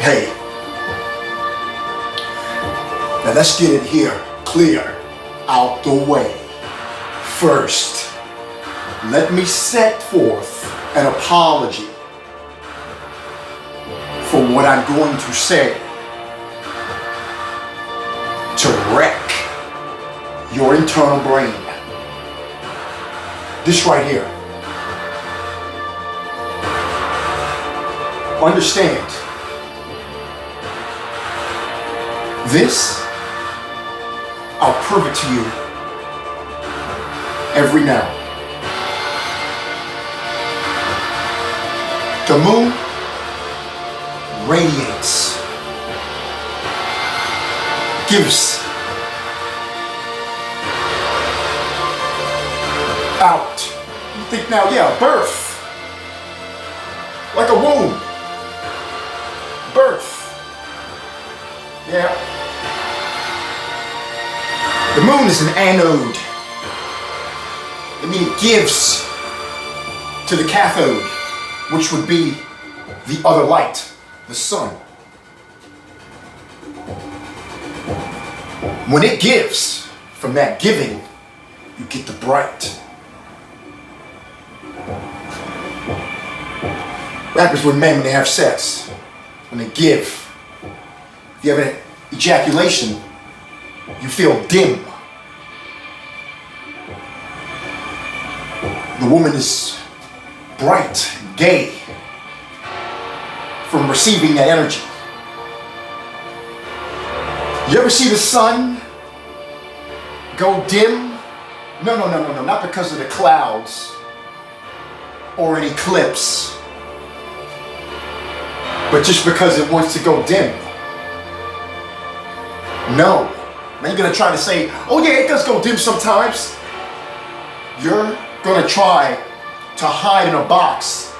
Hey, now let's get it here clear out the way. First, let me set forth an apology for what I'm going to say to wreck your internal brain. This right here. Understand, this, I'll prove it to you every now. The moon radiates, gives out. You think now, yeah, birth, like a womb, birth, yeah. The moon is an anode. I mean, it gives to the cathode, which would be the other light, the sun. When it gives, from that giving, you get the bright. What happens with men when they have sex? When they give, if you have an ejaculation, you feel dim. The woman is bright, gay, from receiving that energy. You ever see the sun go dim? No, not because of the clouds or an eclipse, but just because it wants to go dim. No. Now you're gonna try to say, oh yeah, it does go dim sometimes. You're gonna try to hide in a box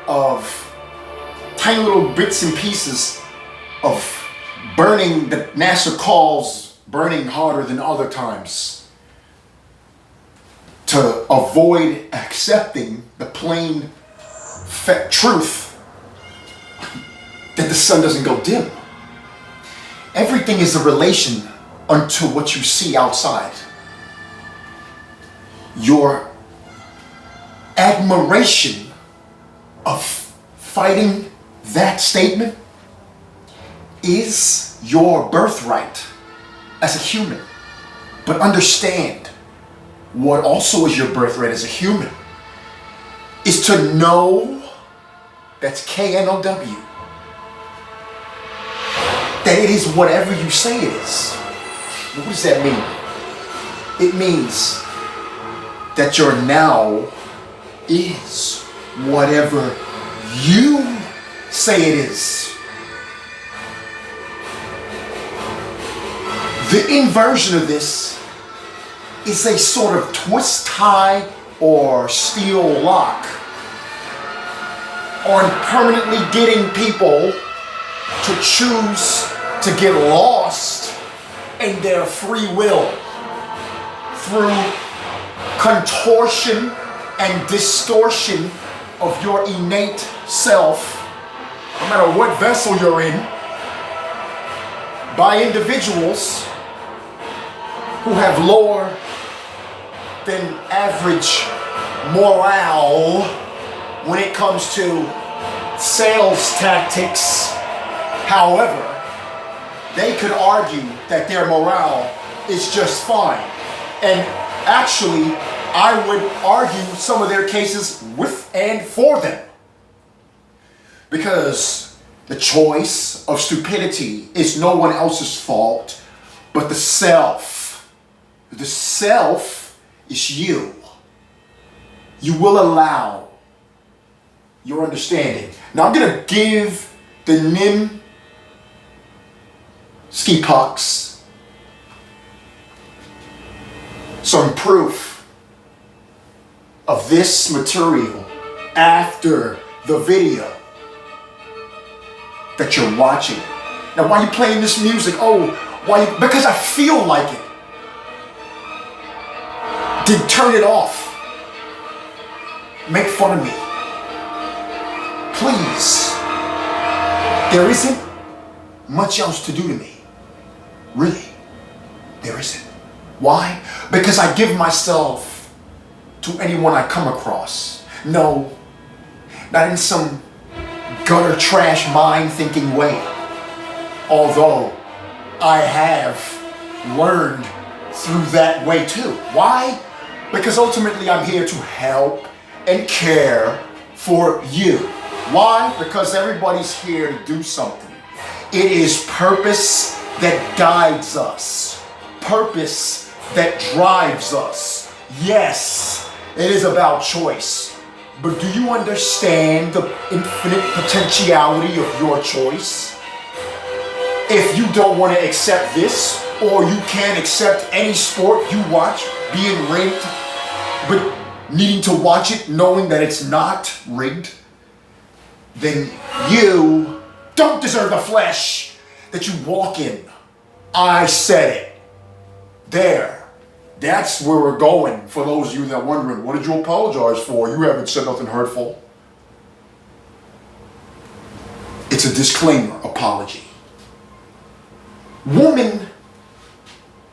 of tiny little bits and pieces of burning that NASA calls burning harder than other times, to avoid accepting the plain truth that the sun doesn't go dim. Everything is a relation unto what you see outside. Your admiration of fighting that statement is your birthright as a human. But understand, what also is your birthright as a human is to know, that's K-N-O-W, that it is whatever you say it is. What does that mean? It means that your now is whatever you say it is. The inversion of this is a sort of twist tie or steel lock on permanently getting people to choose to get lost in their free will through contortion and distortion of your innate self, no matter what vessel you're in, by individuals who have lower than average morale when it comes to sales tactics. However, they could argue that their morale is just fine. And actually, I would argue some of their cases with and for them. Because the choice of stupidity is no one else's fault but the self. The self is you. You will allow your understanding. Now I'm going to give the Nim ski pucks some proof of this material after the video that you're watching. Now, why are you playing this music? Oh, why? Because I feel like it. Then turn it off. Make fun of me. Please. There isn't much else to do to me. Really, there isn't. Why? Because I give myself to anyone I come across. No, not in some gutter trash mind thinking way. Although I have learned through that way too. Why? Because ultimately I'm here to help and care for you. Why? Because everybody's here to do something. It is purpose that guides us. Purpose that drives us. Yes, it is about choice. But do you understand the infinite potentiality of your choice? If you don't want to accept this, or you can't accept any sport you watch being rigged, but needing to watch it knowing that it's not rigged, then you don't deserve the flesh that you walk in. I said it. There. That's where we're going. For those of you that are wondering, what did you apologize for? You haven't said nothing hurtful. It's a disclaimer apology. Woman,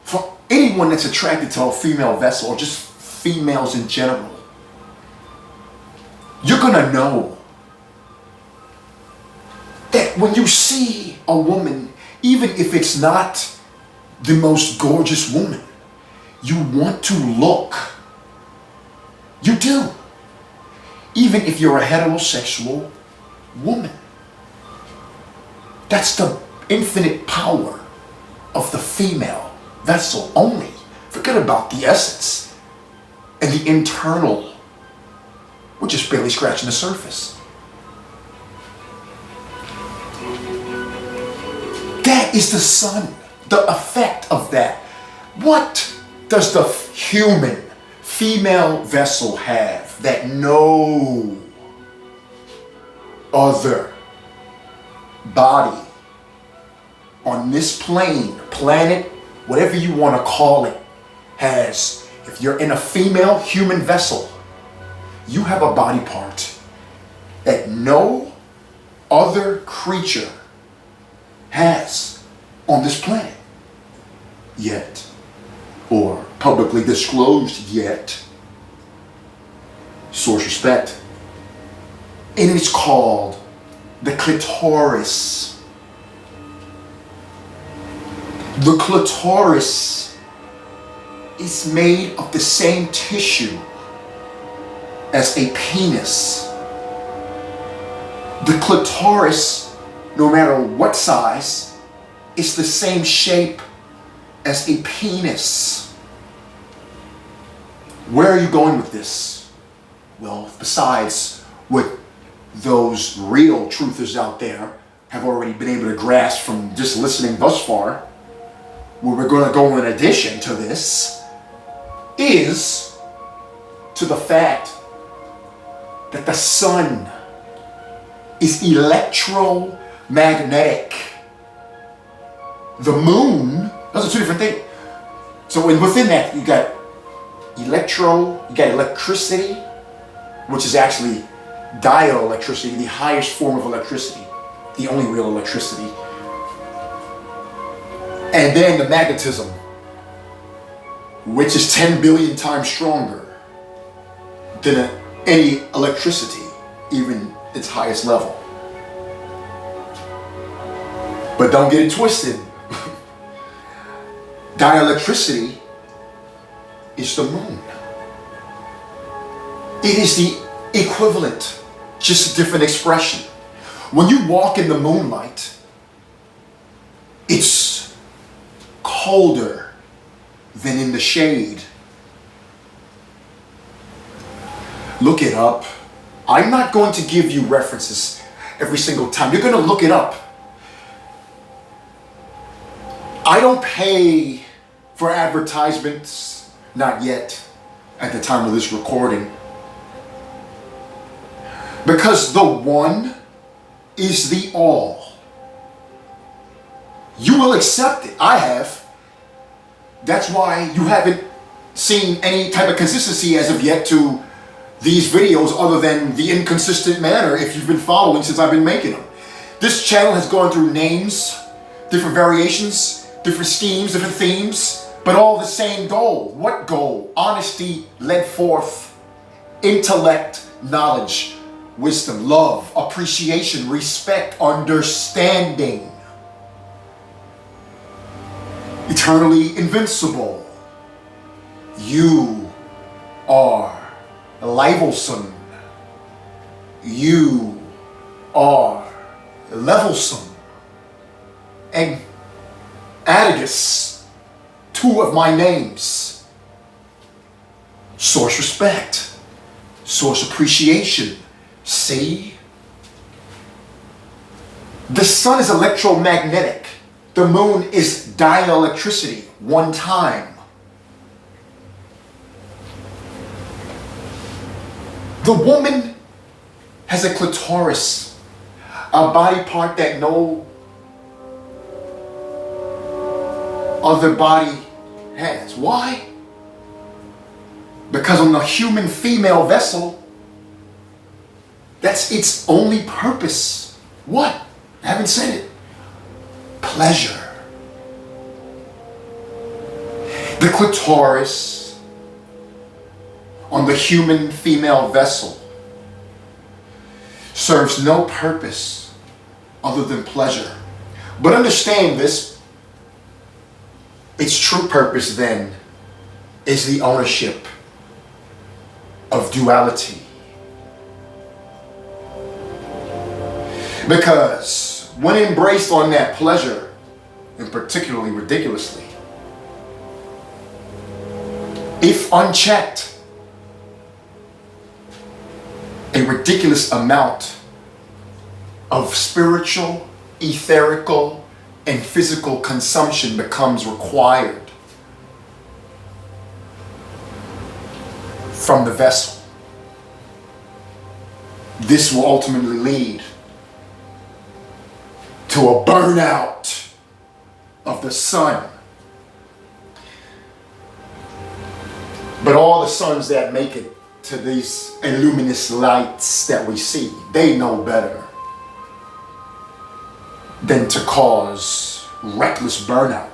for anyone that's attracted to a female vessel, or just females in general, you're gonna know that when you see a woman, even if it's not the most gorgeous woman, you want to look. You do. Even if you're a heterosexual woman. That's the infinite power of the female vessel only. Forget about the essence and the internal. We're just barely scratching the surface. That is the sun, the effect of that. What does the human female vessel have that no other body on this plane, planet, whatever you want to call it, has? If you're in a female human vessel, you have a body part that no other creature has on this planet yet, or publicly disclosed yet. Source respect. And it's called the clitoris. The clitoris is made of the same tissue as a penis. The clitoris, no matter what size, is the same shape as a penis. Where are you going with this? Well, besides what those real truthers out there have already been able to grasp from just listening thus far, where we're going to go in addition to this, is to the fact that the sun is electromagnetic. The moon, those are two different things. So within that, you got electricity, which is actually dioelectricity, the highest form of electricity, the only real electricity. And then the magnetism, which is 10 billion times stronger than any electricity, even its highest level. But don't get it twisted. Dielectricity is the moon. It is the equivalent, just a different expression. When you walk in the moonlight, it's colder than in the shade. Look it up. I'm not going to give you references every single time. You're going to look it up. I don't pay for advertisements, not yet, at the time of this recording. Because the one is the all. You will accept it. I have. That's why you haven't seen any type of consistency as of yet to these videos, other than the inconsistent manner if you've been following since I've been making them. This channel has gone through names Different variations, different schemes, different themes, but all the same goal. What goal? Honesty led forth intellect, knowledge, wisdom, love, appreciation, respect, understanding. Eternally invincible. You are livelsome. You are levelsome. And Atticus, two of my names. Source respect. Source appreciation. See? The sun is electromagnetic. The moon is dielectricity, one time. The woman has a clitoris, a body part that no other body has. Why? Because on the human female vessel, that's its only purpose. What? I haven't said it. Pleasure. The clitoris on the human female vessel serves no purpose other than pleasure. But understand this, its true purpose then is the ownership of duality. Because when embraced on that pleasure, and particularly ridiculously, if unchecked, a ridiculous amount of spiritual, etherical, and physical consumption becomes required from the vessel. This will ultimately lead to a burnout of the sun. But all the suns that make it to these illuminous lights that we see, they know better than to cause reckless burnout.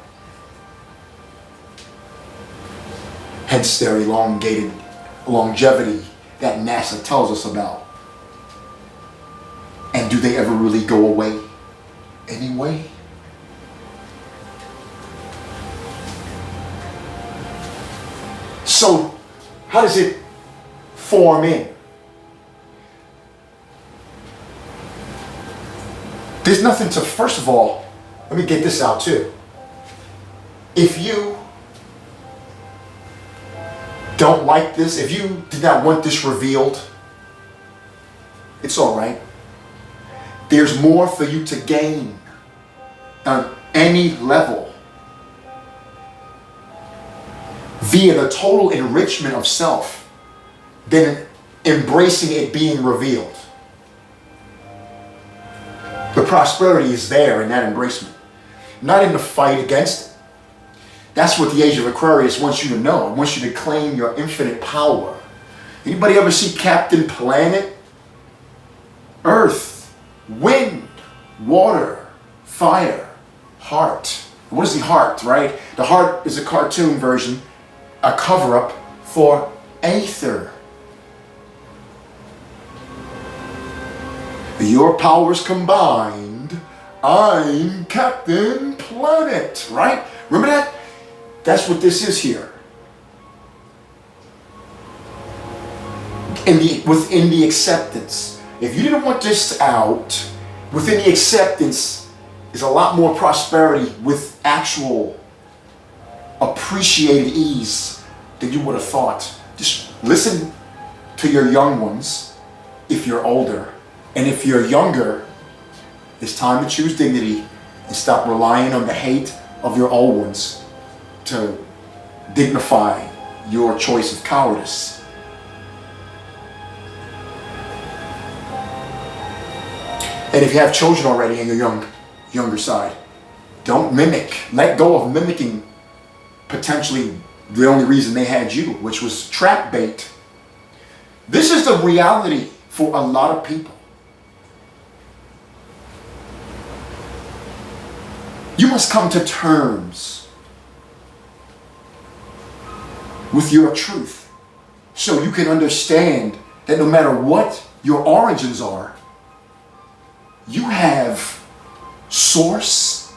Hence their elongated longevity that NASA tells us about. And do they ever really go away anyway? So, how does it form in? There's nothing to, first of all, let me get this out too. If you don't like this, if you did not want this revealed, it's all right. There's more for you to gain on any level via the total enrichment of self than embracing it being revealed. The prosperity is there in that embracement, not in the fight against it. That's what the Age of Aquarius wants you to know. It wants you to claim your infinite power. Anybody ever see Captain Planet? Earth, wind, water, fire, heart. What is the heart, right? The heart is a cartoon version, a cover-up for aether. Your powers combined, I'm Captain Planet, right? Remember that? That's what this is here. Within the acceptance. If you didn't want this out, within the acceptance is a lot more prosperity with actual appreciated ease than you would have thought. Just listen to your young ones if you're older. And if you're younger, it's time to choose dignity and stop relying on the hate of your old ones to dignify your choice of cowardice. And if you have children already in your younger side, don't mimic. Let go of mimicking potentially the only reason they had you, which was trap bait. This is the reality for a lot of people. You must come to terms with your truth so you can understand that no matter what your origins are, you have source,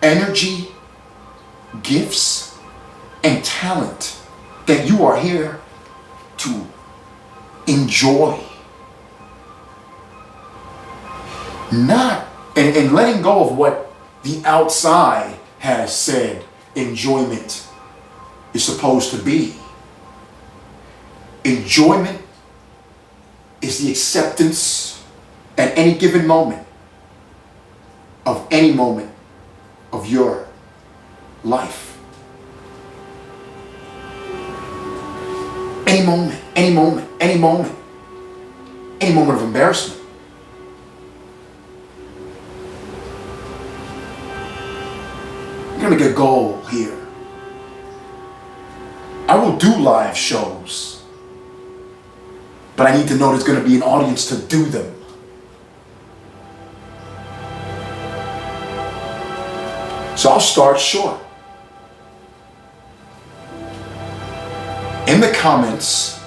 energy, gifts, and talent that you are here to enjoy. Not, and letting go of what the outside has said enjoyment is supposed to be. Enjoyment is the acceptance at any given moment of any moment of your life. Any moment, any moment, any moment, any moment of embarrassment. I'm gonna make a goal here. I will do live shows, but I need to know there's gonna be an audience to do them. So I'll start short. In the comments,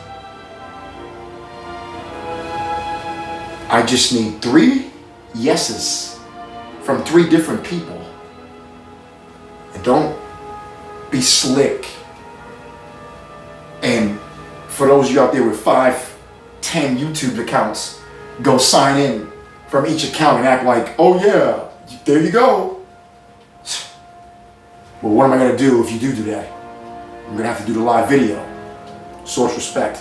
I just need 3 yeses from 3 different people. And don't be slick. And for those of you out there with 5, 10 YouTube accounts, go sign in from each account and act like, oh yeah, there you go. Well, what am I gonna do if you do that? I'm gonna have to do the live video. Source respect.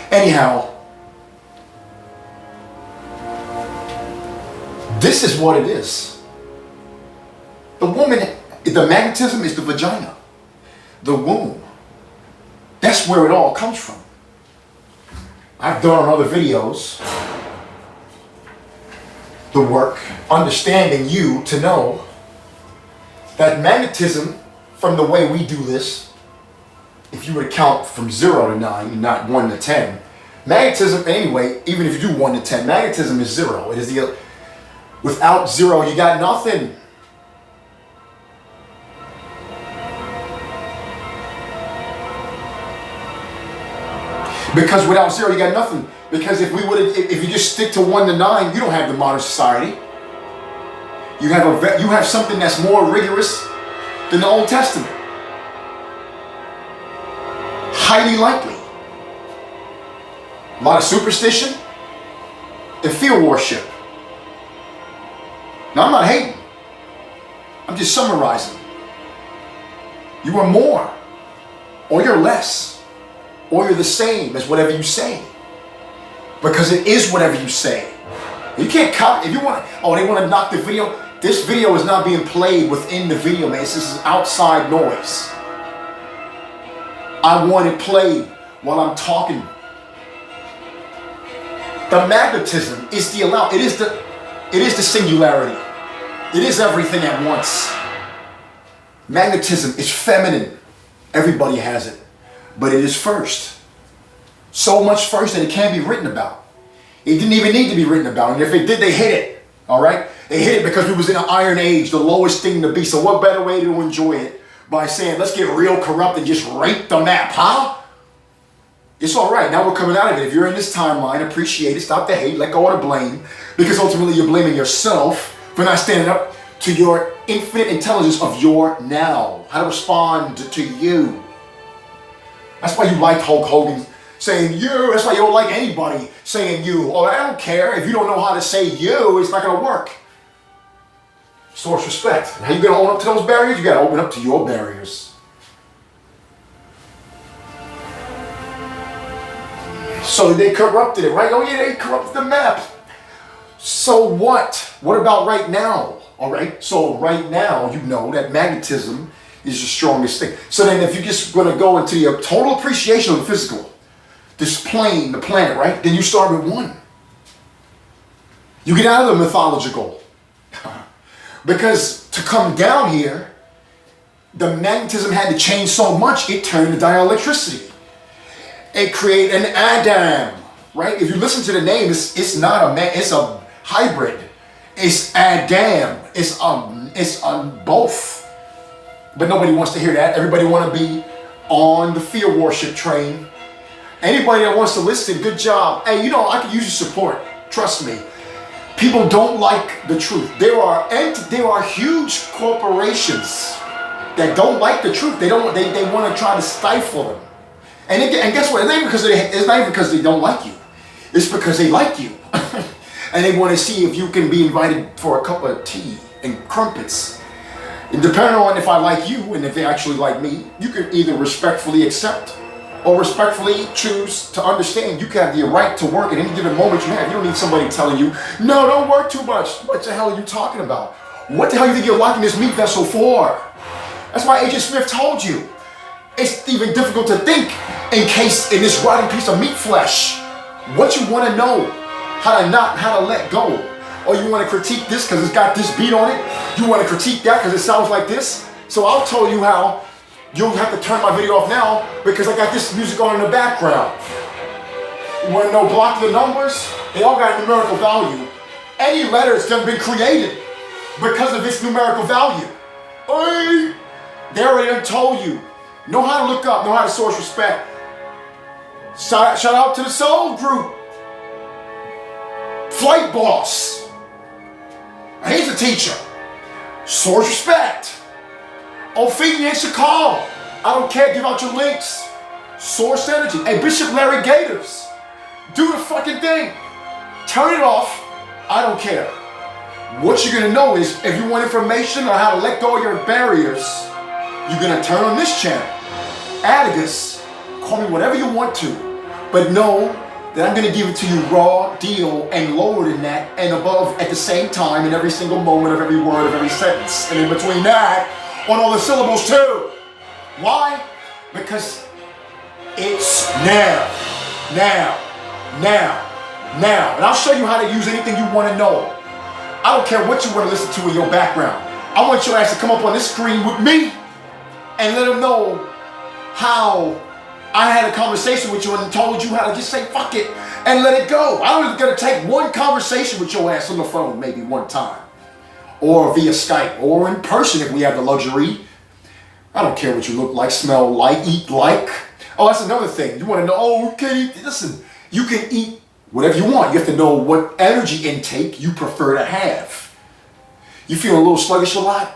Anyhow, this is what it is. The woman, the magnetism is the vagina, the womb. That's where it all comes from. I've done on other videos the work, understanding you to know that magnetism, from the way we do this, if you were to count from 0 to 9 and not 1 to 10, magnetism anyway, even if you do 1 to 10, magnetism is 0. It is the, without 0, you got nothing. Because without 0, you got nothing. Because if you just stick to 1 to 9, you don't have the modern society. You have something that's more rigorous than the Old Testament. Highly likely. A lot of superstition and fear worship. Now, I'm not hating. I'm just summarizing. You are more, or you're less, or you're the same as whatever you say. Because it is whatever you say. You can't cut. If you want, oh, they want to knock the video. This video is not being played within the video, man. This is outside noise. I want it played while I'm talking. The magnetism is the it is the singularity. It is everything at once. Magnetism is feminine. Everybody has it. But it is first. So much first that it can't be written about. It didn't even need to be written about. And if it did, they hid it. All right? They hid it because we was in an iron age, the lowest thing to be. So what better way to enjoy it? By saying, let's get real corrupt and just rape the map, huh? It's all right. Now we're coming out of it. If you're in this timeline, appreciate it. Stop the hate. Let go of the blame. Because ultimately you're blaming yourself for not standing up to your infinite intelligence of your now. How to respond to you. That's why you liked Hulk Hogan saying you. That's why you don't like anybody saying you. Oh, I don't care. If you don't know how to say you, it's not going to work. Source respect. How you going to own up to those barriers? You got to open up to your barriers. So they corrupted it, right? Oh yeah, they corrupted the map. So what? What about right now? All right. So right now, you know that magnetism is the strongest thing. So then if you're just going to go into your total appreciation of the physical, this plane, the planet, right? Then you start with 1. You get out of the mythological. Because to come down here, the magnetism had to change so much, it turned to dielectricity. It created an Adam, right? If you listen to the name, it's not a man, it's a hybrid. It's Adam. It's It's on both. But nobody wants to hear that. Everybody want to be on the fear worship train. Anybody that wants to listen, good job. Hey, I could use your support. Trust me. People don't like the truth. There are huge corporations that don't like the truth. They want to try to stifle them. And guess what? It's not even because they don't like you. It's because they like you. And they want to see if you can be invited for a cup of tea and crumpets. And depending on if I like you and if they actually like me, you can either respectfully accept or respectfully choose to understand. You can have the right to work at any given moment you have. You don't need somebody telling you, no, don't work too much. What the hell are you talking about? What the hell do you think you're locking this meat vessel for? That's why Agent Smith told you. It's even difficult to think encased in this rotting piece of meat flesh. What you want to know, how to let go. Or you want to critique this because it's got this beat on it. You want to critique that because it sounds like this. So I'll tell you how. You'll have to turn my video off now because I got this music on in the background. When they'll block the numbers, they all got numerical value. Any letter that's been created because of its numerical value. Hey, they already done told you. Know how to look up, know how to source respect. Shout out to the Soul Group. Flight Boss. He's a teacher. Source respect. Ophelia in Chicago. I don't care, give out your links. Source energy. Hey, Bishop Larry Gators. Do the fucking thing. Turn it off. I don't care. What you're gonna know is if you want information on how to let go of your barriers, you're gonna turn on this channel. Atticus, call me whatever you want to, but know that I'm gonna give it to you raw, deal, and lower than that, and above at the same time in every single moment of every word of every sentence. And in between that, on all the syllables too. Why? Because it's now. And I'll show you how to use anything you want to know. I don't care what you want to listen to in your background. I want your ass to come up on this screen with me and let them know how I had a conversation with you and told you how to just say fuck it and let it go. I'm going to take one conversation with your ass on the phone maybe one time. Or via Skype, or in person if we have the luxury. I don't care what you look like, smell like, eat like. Oh, that's another thing. You want to know, oh, you can eat, listen, you can eat whatever you want. You have to know what energy intake you prefer to have. You feel a little sluggish a lot?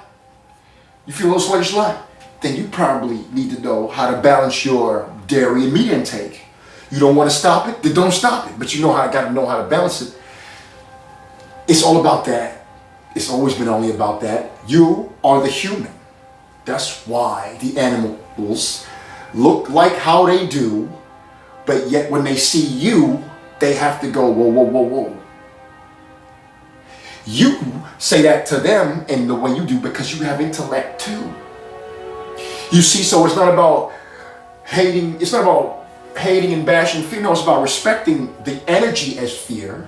Then you probably need to know how to balance your dairy and meat intake. You don't want to stop it? Then don't stop it. But you got to know how to balance it. It's all about that. It's always been only about that. You are the human. That's why the animals look like how they do, but yet when they see you, they have to go, whoa, whoa, whoa, whoa. You say that to them in the way you do because you have intellect too. You see, so it's not about hating, and bashing fear. No, it's about respecting the energy as fear.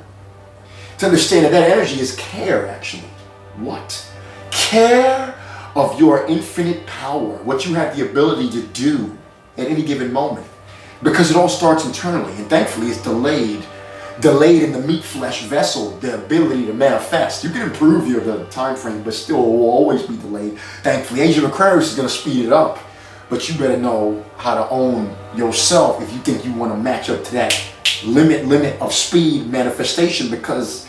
To understand that energy is care, actually. What? Care of your infinite power, what you have the ability to do at any given moment. Because it all starts internally, and thankfully it's delayed in the meat flesh vessel, the ability to manifest. You can improve the time frame, but still it will always be delayed. Thankfully, Angel Aquarius is going to speed it up, but you better know how to own yourself if you think you want to match up to that limit of speed manifestation, because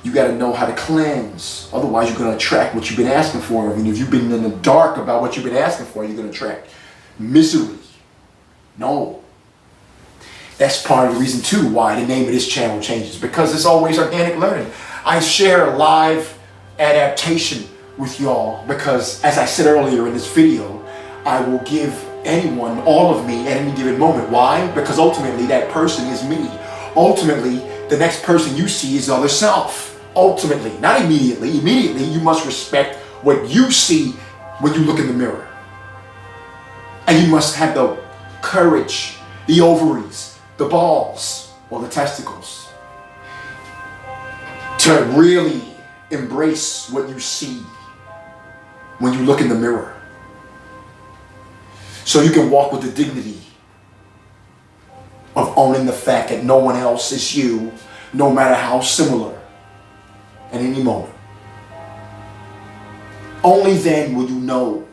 you got to know how to cleanse. Otherwise, you're going to attract what you've been asking for. I mean, if you've been in the dark about what you've been asking for, you're going to attract misery. No. That's part of the reason, too, why the name of this channel changes. Because it's always organic learning. I share live adaptation with y'all because, as I said earlier in this video, I will give anyone, all of me, at any given moment. Why? Because ultimately, that person is me. Ultimately, the next person you see is the other self. Ultimately, not immediately. Immediately, you must respect what you see when you look in the mirror. And you must have the courage, the ovaries, the balls, or the testicles to really embrace what you see when you look in the mirror. So you can walk with the dignity of owning the fact that no one else is you, no matter how similar, at any moment. Only then will you know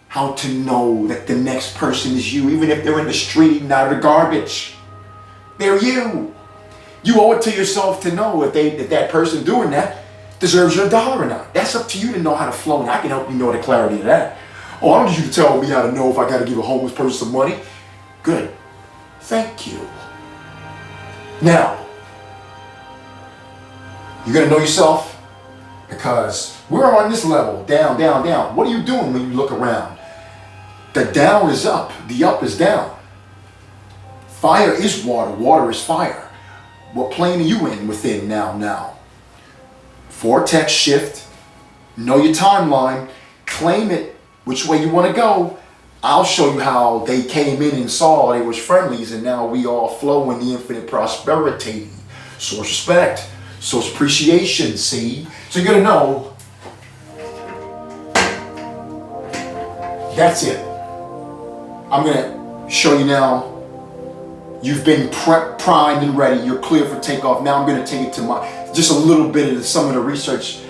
how to know that the next person is you, even if they're in the street eating out of the garbage. They're you. You owe it to yourself to know if that person doing that deserves your dollar or not. That's up to you to know how to flow, and I can help you know the clarity of that. Oh, I don't need you to tell me how to know if I got to give a homeless person some money. Good. Thank you. Now, you're going to know yourself because we're on this level, down, down, down. What are you doing when you look around? The down is up, the up is down. Fire is water, water is fire. What plane are you in within now? Vortex shift, know your timeline, claim it, which way you want to go. I'll show you how they came in and saw they was friendlies, and now we all flow in the infinite prosperity. Source respect, source appreciation, see? So you're going to know. That's it. I'm going to show you now. You've been primed and ready. You're clear for takeoff. Now I'm going to take it to just a little bit of some of the research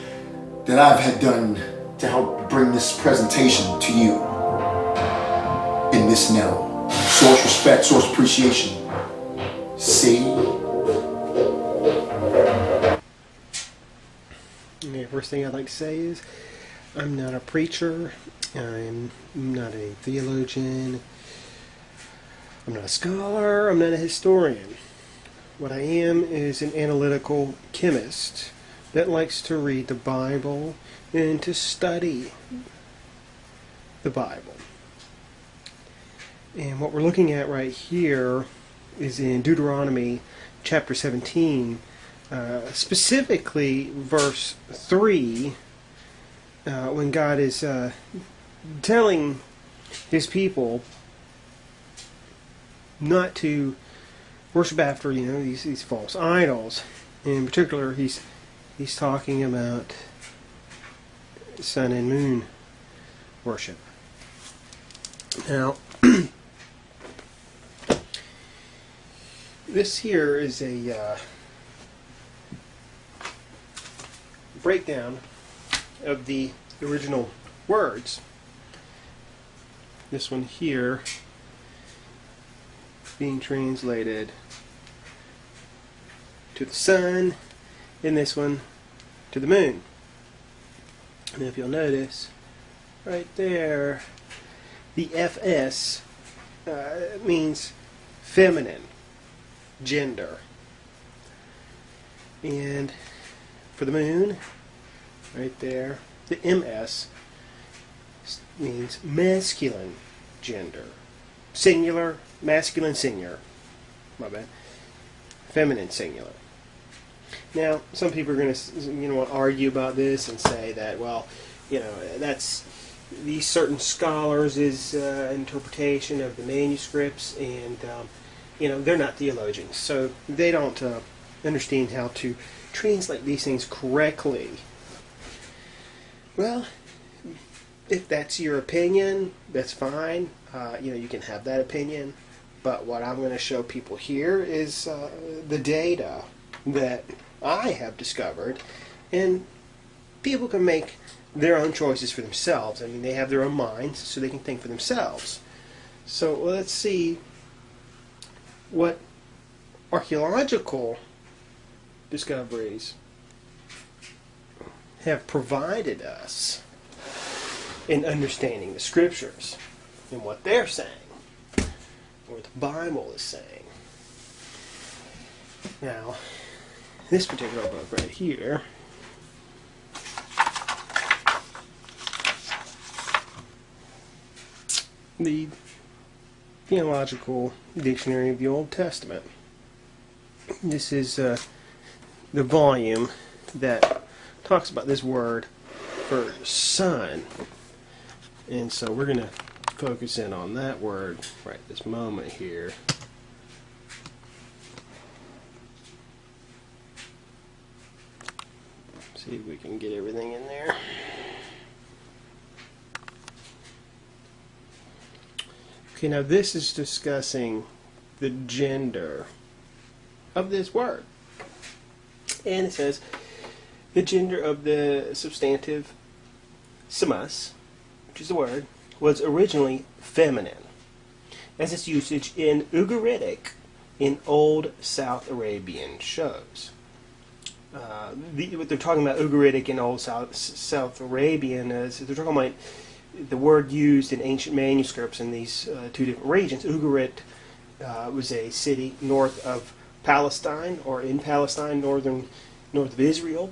that I've had done to help bring this presentation to you in this now. Source respect, source appreciation. See? The first thing I'd like to say is I'm not a preacher. I'm not a theologian. I'm not a scholar, I'm not a historian. What I am is an analytical chemist that likes to read the Bible and to study the Bible. And what we're looking at right here is in Deuteronomy chapter 17, specifically verse 3, when God is telling His people not to worship after, these false idols. In particular, he's talking about sun and moon worship. Now, this here is a breakdown of the original words. This one here being translated to the sun, and this one to the moon. And if you'll notice, right there, the FS means feminine, gender. And for the moon, right there, the MS means masculine, gender. Singular, masculine, singular. My bad. Feminine, singular. Now, some people are going to, argue about this and say that, well, that's these certain scholars' interpretation of the manuscripts, and they're not theologians, so they don't understand how to translate these things correctly. Well, if that's your opinion, that's fine. You can have that opinion. But what I'm going to show people here is the data that I have discovered, and people can make their own choices for themselves. I mean, they have their own minds, so they can think for themselves. So let's see what archaeological discoveries have provided us in understanding the scriptures and what they're saying, or what the Bible is saying. Now, this particular book right here the Theological Dictionary of the Old Testament. This is the volume that talks about this word for son. And so we're going to focus in on that word right this moment here. See if we can get everything in there. Okay, now this is discussing the gender of this word. And it says the gender of the substantive Semas, which is the word, was originally feminine, as its usage in Ugaritic in old South Arabian shows. What they're talking about Ugaritic in old South Arabian is they're talking about the word used in ancient manuscripts in these two different regions. Ugarit was a city north of Palestine, or in Palestine, north of Israel.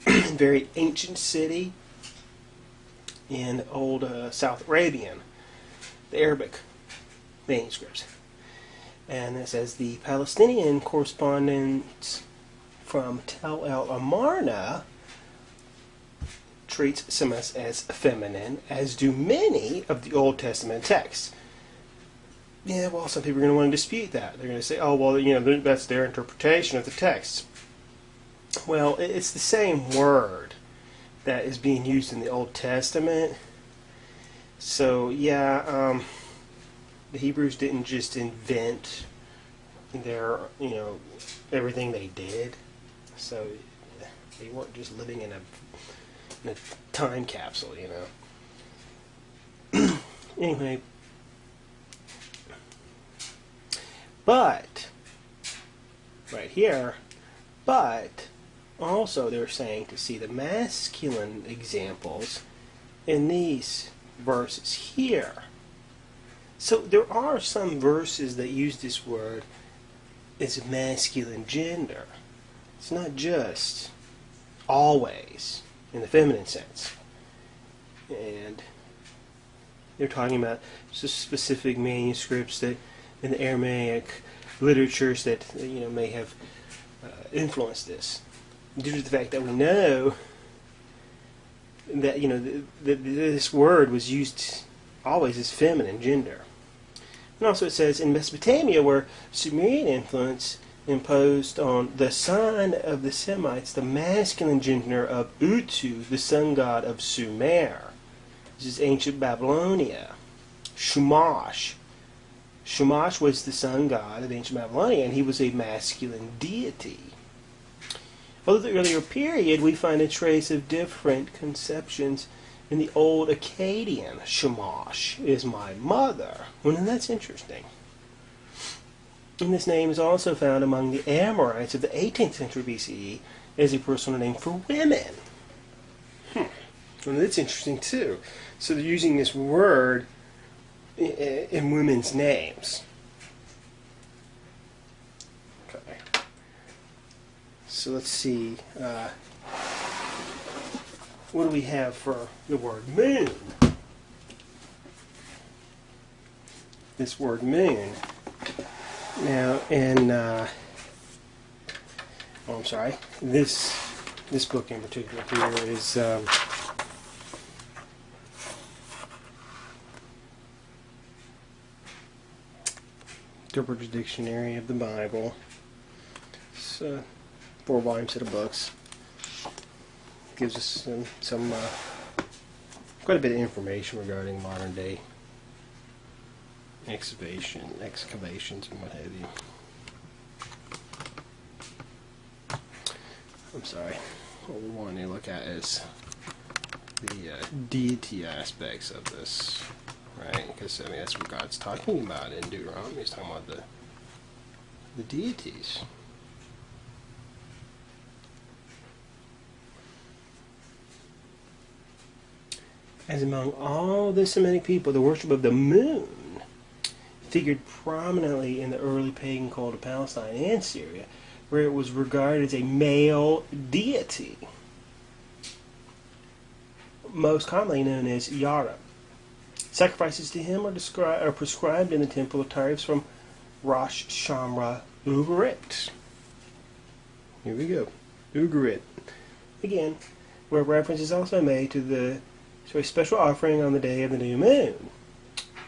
Very ancient city in old South Arabian, the Arabic manuscripts. And it says the Palestinian correspondence from Tel El Amarna treats Semes as feminine, as do many of the Old Testament texts. Yeah, well, some people are going to want to dispute that. They're going to say, oh, well, that's their interpretation of the text. Well, it's the same word that is being used in the Old Testament. So, yeah, the Hebrews didn't just invent their, everything they did. So, they weren't just living in a time capsule, Anyway, but, right here, but also they're saying to see the masculine examples in these verses here. So there are some verses that use this word as a masculine gender. It's not just always in the feminine sense. And they're talking about specific manuscripts that in the Aramaic literatures that may have influenced this, due to the fact that we know that this word was used always as feminine gender. And also it says in Mesopotamia, where Sumerian influence imposed on the son of the Semites the masculine gender of Utu, the sun god of Sumer. This is ancient Babylonia. Shamash. Shamash was the sun god of ancient Babylonia, and he was a masculine deity. Although the earlier period, we find a trace of different conceptions in the old Akkadian. Shamash is my mother. Well, that's interesting. And this name is also found among the Amorites of the 18th century BCE as a personal name for women. Well, that's interesting too. So they're using this word in women's names. Okay. So let's see. What do we have for the word moon? This word moon. Now, I'm sorry. This book in particular here is Interpreter's Dictionary of the Bible. It's 4 volume set of books. Gives us some quite a bit of information regarding modern day excavations and what have you. I'm sorry. What we want to look at is the deity aspects of this, right? Because that's what God's talking about in Deuteronomy. He's talking about the deities. As among all the Semitic people, the worship of the moon figured prominently in the early pagan cult of Palestine and Syria, where it was regarded as a male deity, most commonly known as Yara. Sacrifices to him are prescribed in the temple of Tyre from Rosh Shamra Ugarit. Here we go. Ugarit. Again, where reference is also made to a special offering on the day of the new moon.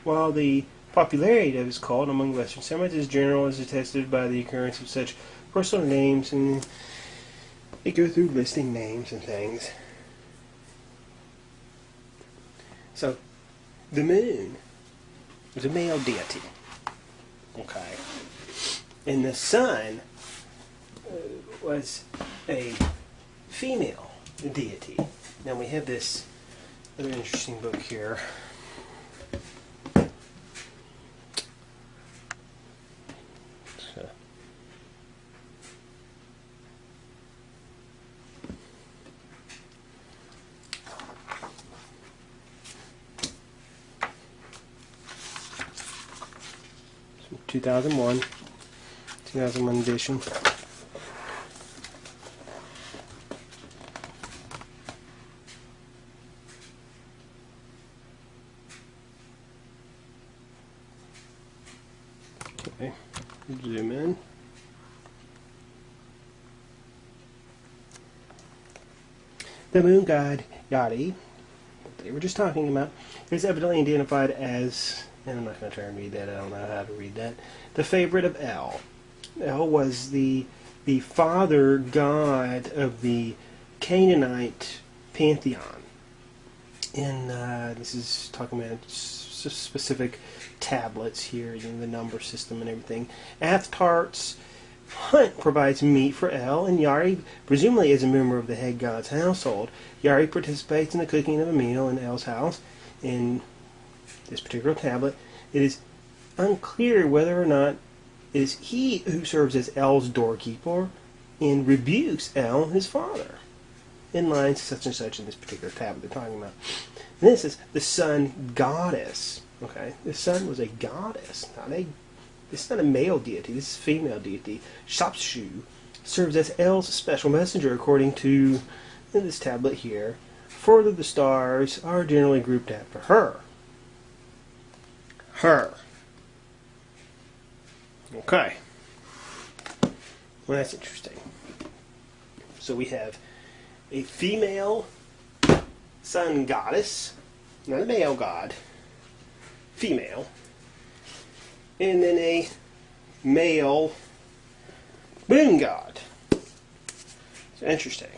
While the popularity of this cult among Western Semites is general, is attested by the occurrence of such personal names, and they go through listing names and things. So, the moon was a male deity. Okay. And the sun was a female deity. Now we have this other interesting book here. So, 2001 edition. Okay, zoom in. The moon god Yadi, they were just talking about, is evidently identified as, and I'm not going to try and read that, I don't know how to read that, the favorite of El. El was the father god of the Canaanite pantheon. And this is talking about specific tablets here, the number system and everything. Athtart's hunt provides meat for El, and Yari, presumably as a member of the head god's household, Yari participates in the cooking of a meal in El's house. In this particular tablet, it is unclear whether or not it is he who serves as El's doorkeeper and rebukes El, his father, in lines such and such in this particular tablet they're talking about. And this is the sun goddess. Okay, the sun was a goddess, this is not a male deity, this is a female deity. Shapshu serves as El's special messenger according to this tablet here. Further, the stars are generally grouped after her. Her. Okay. Well, that's interesting. So we have a female sun goddess, not a male god, female, and then a male moon god. It's interesting.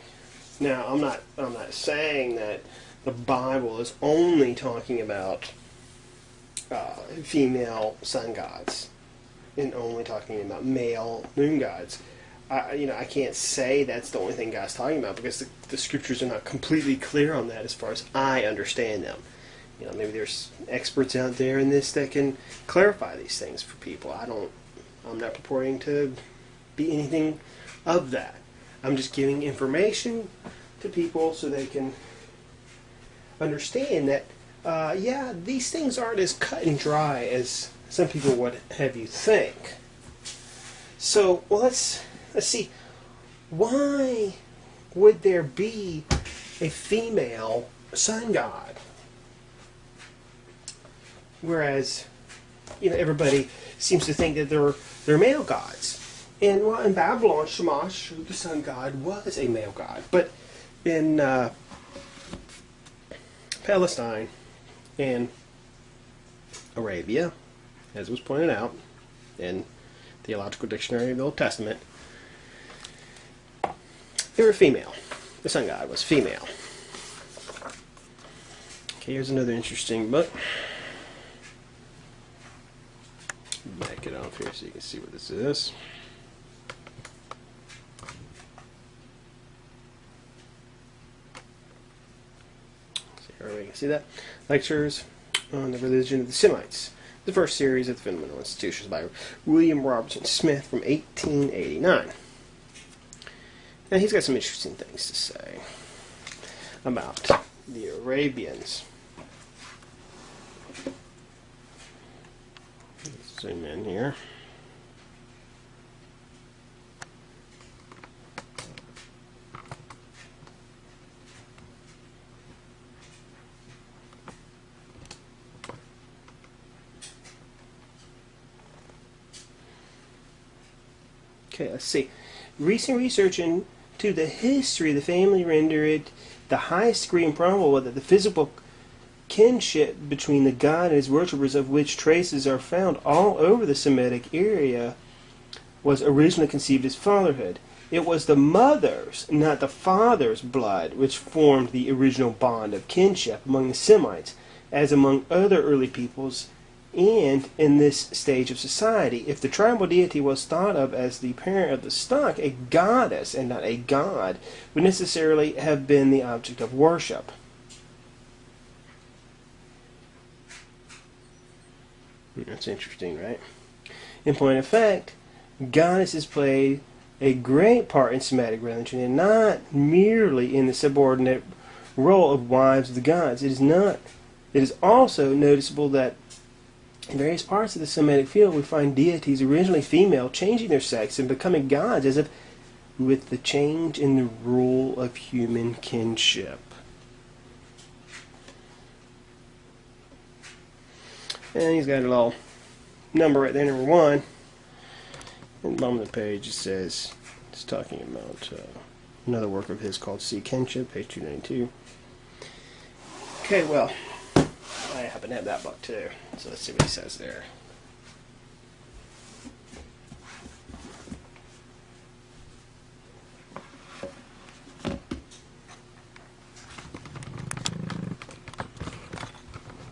Now, I'm not saying that the Bible is only talking about female sun gods and only talking about male moon gods. I can't say that's the only thing God's talking about because the scriptures are not completely clear on that as far as I understand them. Maybe there's experts out there in this that can clarify these things for people. I'm not purporting to be anything of that. I'm just giving information to people so they can understand that, these things aren't as cut and dry as some people would have you think. So, well, let's see. Why would there be a female sun god? Whereas, everybody seems to think that they're male gods. And well, in Babylon, Shamash, the sun god, was a male god. But in Palestine and Arabia, as was pointed out in the Theological Dictionary of the Old Testament, they were female. The sun god was female. Okay, here's another interesting book. Back it off here so you can see what this is. See, everybody can see that. Lectures on the Religion of the Semites. The first series of the Fundamental Institutions by William Robertson Smith from 1889. Now he's got some interesting things to say about the Arabians. Let's zoom in here. Okay, let's see. Recent research into the history of the family render it the highest degree improbable that the physical kinship between the god and his worshippers, of which traces are found all over the Semitic area, was originally conceived as fatherhood. It was the mother's, not the father's blood, which formed the original bond of kinship among the Semites, as among other early peoples And in this stage of society, if the tribal deity was thought of as the parent of the stock, a goddess and not a god would necessarily have been the object of worship. That's interesting, right? In point of fact, goddesses played a great part in Semitic religion, and not merely in the subordinate role of wives of the gods. It is also noticeable that in various parts of the Semitic field we find deities originally female changing their sex and becoming gods as if with the change in the rule of human kinship. And he's got a little number right there, number 1. And the bottom of the page it says, it's talking about another work of his called Sea Kinship, page 292. Okay, well, I happen to have that book too, so let's see what he says there.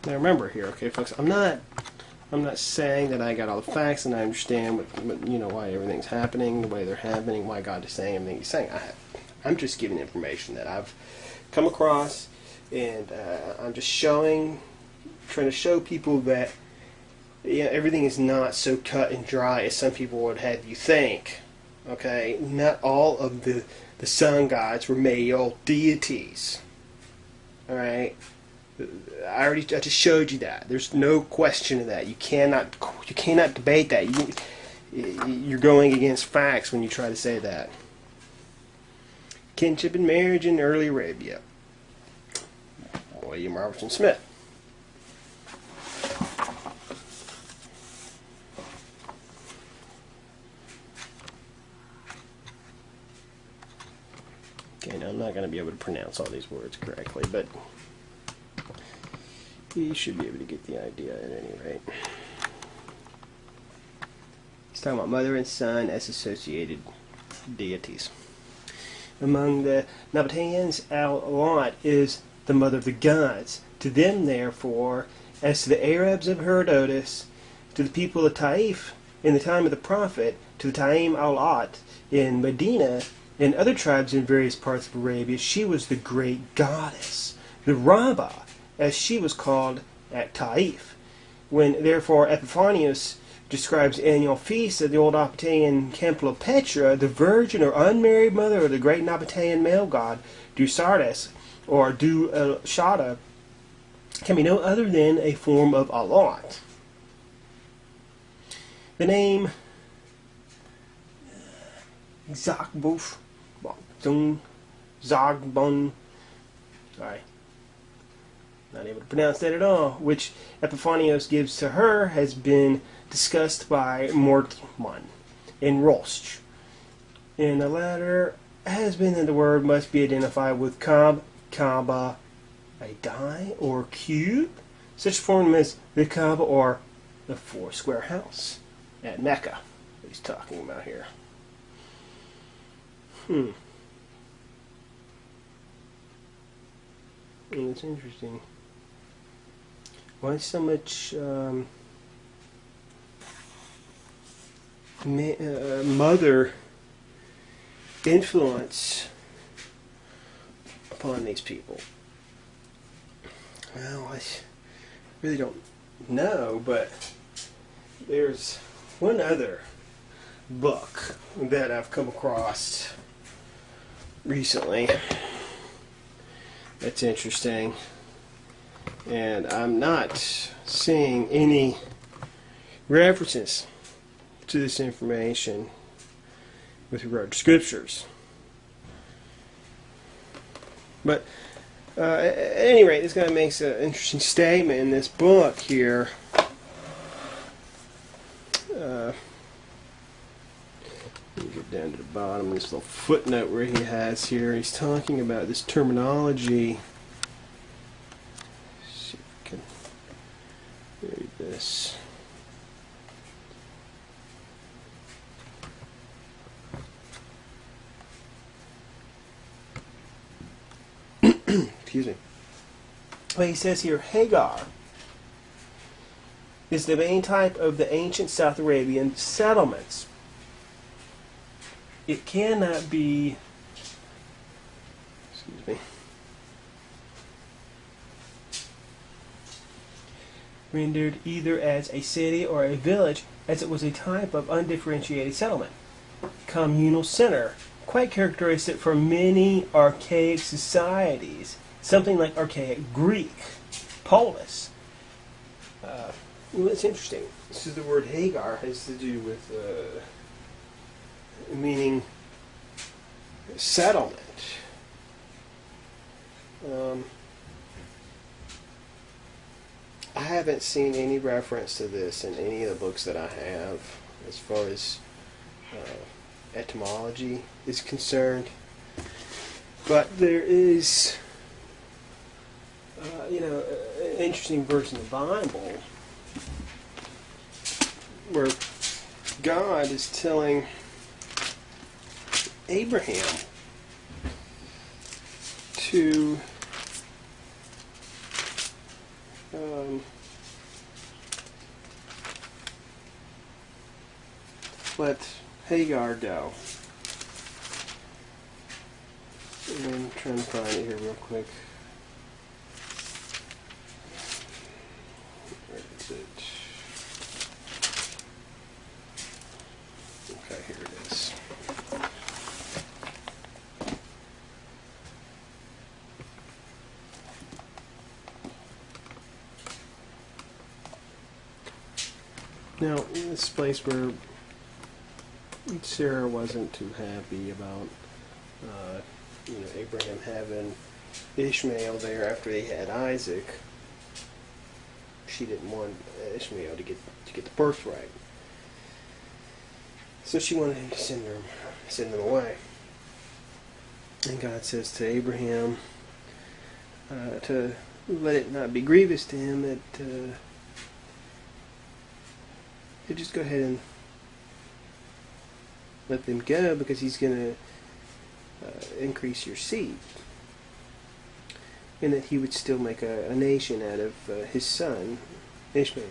Now remember here, okay, folks, I'm not saying that I got all the facts and I understand why everything's happening, the way they're happening, why God is saying everything He's saying. I'm just giving information that I've come across, and I'm just trying to show people that everything is not so cut and dry as some people would have you think. Okay, not all of the sun gods were male deities. All right. I just showed you that. There's no question of that. You cannot debate that. You're going against facts when you try to say that. Kinship and marriage in early Arabia. William Robertson Smith. Okay, now I'm not going to be able to pronounce all these words correctly, but you should be able to get the idea at any rate. He's talking about mother and son as associated deities. Among the Nabateans, Al-Lot is the mother of the gods. To them, therefore, as to the Arabs of Herodotus, to the people of Taif in the time of the prophet, to the Taim Al-Lot in Medina, and other tribes in various parts of Arabia, she was the great goddess, the Rabbah, as she was called at Taif. When, therefore, Epiphanius describes annual feasts of the old Nabatean temple of Petra, the virgin or unmarried mother of the great Nabatean male god, Dusardes, or Du-Shada, can be no other than a form of Alot. The name Zagbuf, Zagbon, sorry, not able to pronounce that at all, which Epiphanius gives to her, has been discussed by Mortman and Rost. And the latter has been that the word must be identified with Kab, Kaaba, a die or cube, such form as the Kaaba or the four-square house at Mecca. What he's talking about here. And it's interesting. Why so much mother influence upon these people? Well, I really don't know, but there's one other book that I've come across recently that's interesting, and I'm not seeing any references to this information with regard to scriptures. But at any rate, this guy makes an interesting statement in this book here. Let me get down to the bottom of this little footnote where he has here. He's talking about this terminology. Let's see if I can read this. Excuse me. Well, he says here, Hagar is the main type of the ancient South Arabian settlements. It cannot be, excuse me, rendered either as a city or a village, as it was a type of undifferentiated settlement. Communal center, quite characteristic for many archaic societies, something like archaic Greek, polis. Well, that's interesting. This is the word Hagar has to do with meaning settlement. I haven't seen any reference to this in any of the books that I have as far as etymology is concerned. But there is, an interesting verse in the Bible where God is telling Abraham to let Hagar go. I'm trying to find it here real quick. Where is it? Okay, here it is. Now, in this place where Sarah wasn't too happy about, Abraham having Ishmael there after they had Isaac. She didn't want Ishmael to get the birthright, so she wanted him to send them away. And God says to Abraham to let it not be grievous to him that to just go ahead and let them go, because he's going to increase your seed, and that he would still make a nation out of his son Ishmael.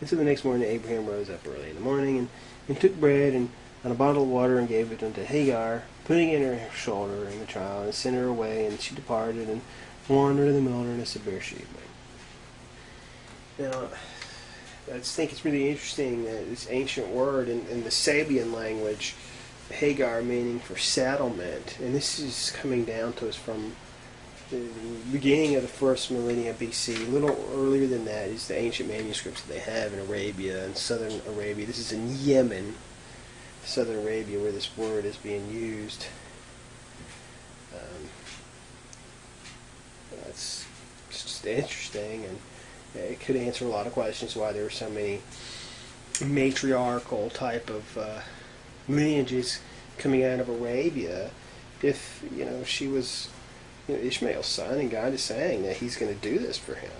And so the next morning Abraham rose up early in the morning and took bread and a bottle of water and gave it unto Hagar, putting it in her shoulder and the child, and sent her away, and she departed and wandered in the wilderness of Beersheba. Now, I just think it's really interesting that this ancient word in the Sabian language, Hagar meaning for settlement, and this is coming down to us from the beginning of the first millennia BC. A little earlier than that is the ancient manuscripts that they have in Arabia and southern Arabia. This is in Yemen, southern Arabia, where this word is being used. It's just interesting, and it could answer a lot of questions why there are so many matriarchal type of lineages coming out of Arabia. If she was Ishmael's son, and God is saying that He's going to do this for him,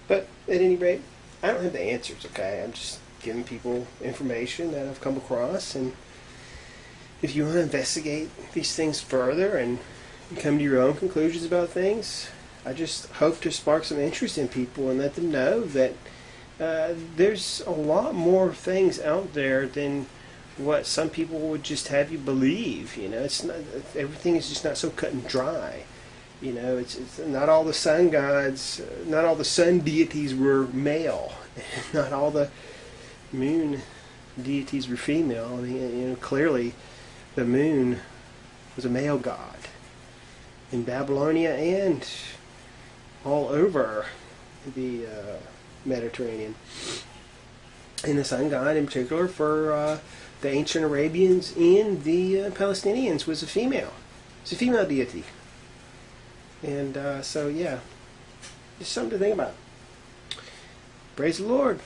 But at any rate, I don't have the answers. Okay, I'm just giving people information that I've come across, and if you want to investigate these things further and come to your own conclusions about things, I just hope to spark some interest in people and let them know that there's a lot more things out there than what some people would just have you believe. It's not, everything is just not so cut and dry. It's not all the sun gods, not all the sun deities were male, not all the moon deities were female. I mean, clearly the moon was a male god in Babylonia and all over the Mediterranean, and the sun god in particular for the ancient Arabians and the Palestinians was a female. It's a female deity, and so yeah, just something to think about. Praise the Lord.